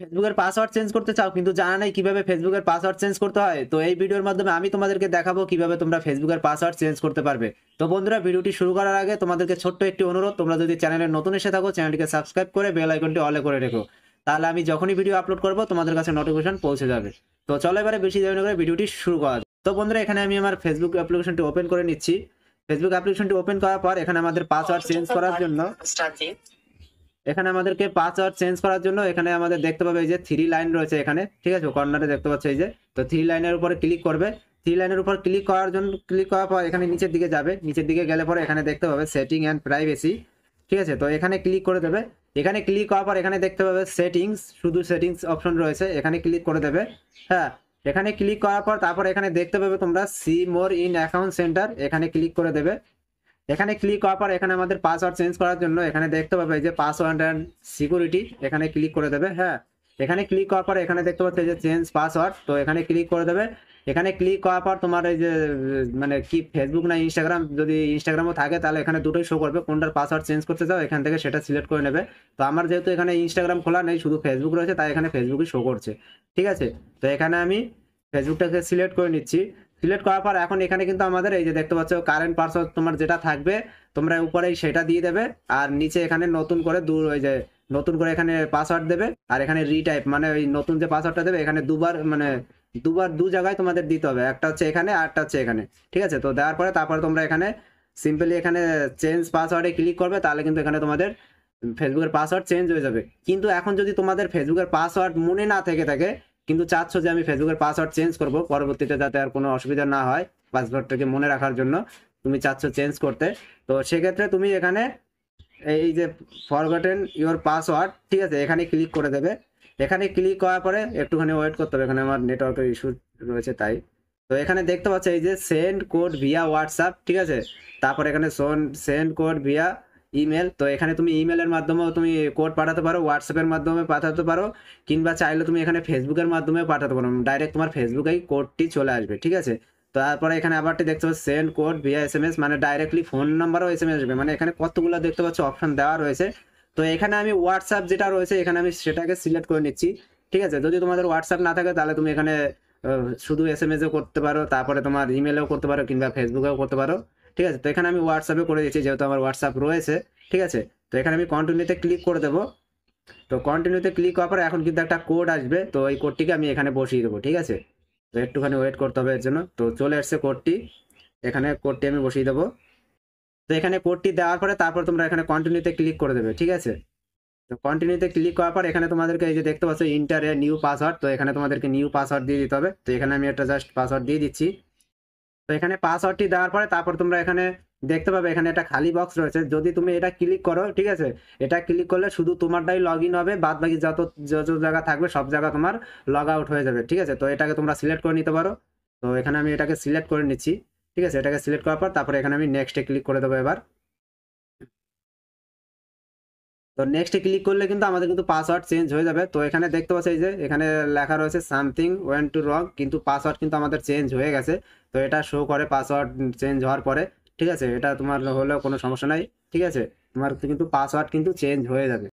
ফেসবুকের password change করতে চাও কিন্তু জানা নেই কিভাবে ফেসবুকের পাসওয়ার্ড চেঞ্জ করতে হয়, তো এই ভিডিওর মাধ্যমে আমি তোমাদেরকে দেখাবো কিভাবে তোমরা ফেসবুকের পাসওয়ার্ড চেঞ্জ করতে পারবে। তো বন্ধুরা, ভিডিওটি শুরু করার আগে তোমাদেরকে ছোট্ট একটি অনুরোধ, তোমরা যদি চ্যানেলে নতুন এসে থাকো চ্যানেলটিকে সাবস্ক্রাইব করে বেল আইকনটি অলে করে রেখো, তাহলে আমি যখনই ভিডিও আপলোড করব তোমাদের কাছে নোটিফিকেশন পৌঁছে যাবে। তো চলো এবারে বেশি দেরি না করে ভিডিওটি শুরু করা যাক। তো বন্ধুরা, এখানে আমি আমার ফেসবুক অ্যাপ্লিকেশনটি ওপেন করে নিচ্ছি। ফেসবুক অ্যাপ্লিকেশনটি ওপেন করার পর এখানে আমাদের পাসওয়ার্ড চেঞ্জ করার জন্য এখানে আমাদেরকে পাসওয়ার্ড চেঞ্জ করার জন্য এখানে আমাদের দেখতে পাবে এই যে 3 লাইন রয়েছে এখানে, ঠিক আছে, কর্নারে দেখতে পাচ্ছ এই যে। তো 3 লাইনের উপরে ক্লিক করবে। 3 লাইনের উপর ক্লিক করার জন্য ক্লিক করার পর এখানে নিচের দিকে যাবে। নিচের দিকে গেলে পরে এখানে দেখতে পাবে সেটিং অ্যান্ড প্রাইভেসি, ঠিক আছে। তো এখানে ক্লিক করে দেবে। এখানে ক্লিক করার পর এখানে দেখতে পাবে সেটিংস, শুধু সেটিংস অপশন রয়েছে, এখানে ক্লিক করে দেবে। হ্যাঁ, এখানে ক্লিক করার পর তারপর এখানে দেখতে পাবে তোমরা see more in account centre, এখানে ক্লিক করে দেবে। এখানে ক্লিক করার পর এখানে আমাদের পাসওয়ার্ড চেঞ্জ করার জন্য এখানে দেখতে পাবে যে পাসওয়ার্ড অ্যান্ড সিকিউরিটি, এখানে ক্লিক করে দেবে। হ্যাঁ, এখানে ক্লিক করার পর এখানে দেখতে পাচ্ছ যে চেঞ্জ পাসওয়ার্ড, তো এখানে ক্লিক করে দেবে। এখানে ক্লিক করার পর তোমার এই যে মানে কি ফেসবুক না ইনস্টাগ্রাম, যদি ইনস্টাগ্রামও থাকে তাহলে এখানে দুটোই শো করবে, কোনটার পাসওয়ার্ড চেঞ্জ করতে চাও এখান থেকে সেটা সিলেক্ট করে নেবে। তো আমার যেহেতু এখানে ইনস্টাগ্রাম খোলা নেই, শুধু ফেসবুক রয়েছে, তাই এখানে ফেসবুকই শো করছে, ঠিক আছে। তো এখানে আমি ফেসবুকটাকে সিলেক্ট করে নিচ্ছি। সিলেক্ট করার পর এখন এখানে কিন্তু আমাদের এই যে দেখতে পাচ্ছ কারেন্ট পাসওয়ার্ড তোমার যেটা থাকবে তোমরা উপরেই সেটা দিয়ে দেবে, আর নিচে এখানে নতুন করে ওই যে নতুন করে এখানে পাসওয়ার্ড দেবে, আর এখানে রিটাইপ মানে ওই নতুন যে পাসওয়ার্ডটা দেবে এখানে দুবার মানে দু জায়গায় তোমাদের দিতে হবে, একটা হচ্ছে এখানে আর একটা হচ্ছে এখানে, ঠিক আছে। তো দেওয়ার পরে তারপরে তোমরা এখানে সিম্পলি এখানে চেঞ্জ পাসওয়ার্ডে ক্লিক করবে, তাহলে কিন্তু এখানে তোমাদের ফেসবুকের পাসওয়ার্ড চেঞ্জ হয়ে যাবে। কিন্তু এখন যদি তোমাদের ফেসবুকের পাসওয়ার্ড মনে না থেকে থাকে, কিন্তু চাচ্ছ যে আমি ফেসবুকের পাসওয়ার্ড চেঞ্জ করব পরবর্তীতে যাতে আর কোনো অসুবিধা না হয়, পাসওয়ার্ডটাকে মনে রাখার জন্য তুমি চাচ্ছ চেঞ্জ করতে, তো সেক্ষেত্রে তুমি এখানে এই যে ফরগটেন ইওর পাসওয়ার্ড, ঠিক আছে, এখানে ক্লিক করে দেবে। এখানে ক্লিক করার পরে একটুখানি ওয়েট করতে হবে, এখানে আমার নেটওয়ার্কের ইস্যু রয়েছে তাই। তো এখানে দেখতে পাচ্ছ এই যে সেন্ড কোড ভিয়া হোয়াটসঅ্যাপ, ঠিক আছে, তারপর এখানে সেন্ড কোড ভিয়া ইমেল, তো এখানে তুমি ইমেলের মাধ্যমেও তুমি কোড পাঠাতে পারো, হোয়াটসঅ্যাপের মাধ্যমে পাঠাতে পারো, কিংবা চাইলে তুমি এখানে ফেসবুকের মাধ্যমে পাঠাতে পারো, ডাইরেক্ট তোমার ফেসবুকেই কোডটি চলে আসবে, ঠিক আছে। তারপরে এখানে আবারটি দেখতে পাচ্ছ সেন্ড কোড ভিয়া এসএমএস, মানে ডাইরেক্টলি ফোন নাম্বারও এসএমএস আসবে, মানে এখানে কতগুলো দেখতে পাচ্ছ অপশন দেওয়া রয়েছে। তো এখানে আমি হোয়াটসঅ্যাপ যেটা রয়েছে এখানে আমি সেটাকে সিলেক্ট করে নিচ্ছি, ঠিক আছে। যদি তোমাদের হোয়াটসঅ্যাপ না থাকে তাহলে তুমি এখানে শুধু এসএমএসও করতে পারো, তারপরে তোমার ইমেলেও করতে পারো, কিংবা ফেসবুকেও করতে পারো, ঠিক আছে। তো এখানে আমি হোয়াটসঅ্যাপে করে দিচ্ছি যেহেতু আমার হোয়াটসঅ্যাপ রয়েছে, ঠিক আছে। তো এখানে আমি কন্টিনিউতে ক্লিক করে দেবো। তো কন্টিনিউতে ক্লিক করার পরে এখন কিন্তু একটা কোড আসবে, তো এই কোডটিকে আমি এখানে বসিয়ে দেবো, ঠিক আছে। তো একটুখানি ওয়েট করতে হবে এর জন্য। তো চলে আসছে কোডটি, এখানে কোডটি আমি বসিয়ে দেবো। তো এখানে কোডটি দেওয়ার পরে তারপর তোমরা এখানে কন্টিনিউতে ক্লিক করে দেবে, ঠিক আছে। তো কন্টিনিউতে ক্লিক করার পর এখানে তোমাদেরকে এই যে দেখতে পাচ্ছ ইন্টার এ নিউ পাসওয়ার্ড, তো এখানে তোমাদেরকে নিউ পাসওয়ার্ড দিয়ে দিতে হবে। তো এখানে আমি একটা জাস্ট পাসওয়ার্ড দিয়ে দিচ্ছি। তো এখানে পাসওয়ার্ডটি দেওয়ার পরে তারপর তোমরা এখানে দেখতে পাবে এখানে একটা খালি বক্স রয়েছে, যদি তুমি এটা ক্লিক করো, ঠিক আছে, এটা ক্লিক করলে শুধু তোমারটাই লগ ইন হবে, বাদ বাকি যত যত জায়গা থাকবে সব জায়গা তোমার লগ আউট হয়ে যাবে, ঠিক আছে। তো এটাকে তোমরা সিলেক্ট করে নিতে পারো। তো এখানে আমি এটাকে সিলেক্ট করে নিচ্ছি, ঠিক আছে। এটাকে সিলেক্ট করার পর তারপরে এখানে আমি নেক্সটে ক্লিক করে দেবো এবার। তো নেক্সটে ক্লিক করলে কিন্তু আমাদের কিন্তু পাসওয়ার্ড চেঞ্জ হয়ে যাবে। তো এখানে দেখতে পাচ্ছি এই যে এখানে লেখা রয়েছে সামথিং ওয়েন্ট টু রং, কিন্তু পাসওয়ার্ড কিন্তু আমাদের চেঞ্জ হয়ে গেছে। তো এটা শো করে পাসওয়ার্ড চেঞ্জ হওয়ার পরে, ঠিক আছে, এটা তোমার হলেও কোনো সমস্যা নাই, ঠিক আছে, তোমার কিন্তু পাসওয়ার্ড কিন্তু চেঞ্জ হয়ে যাবে।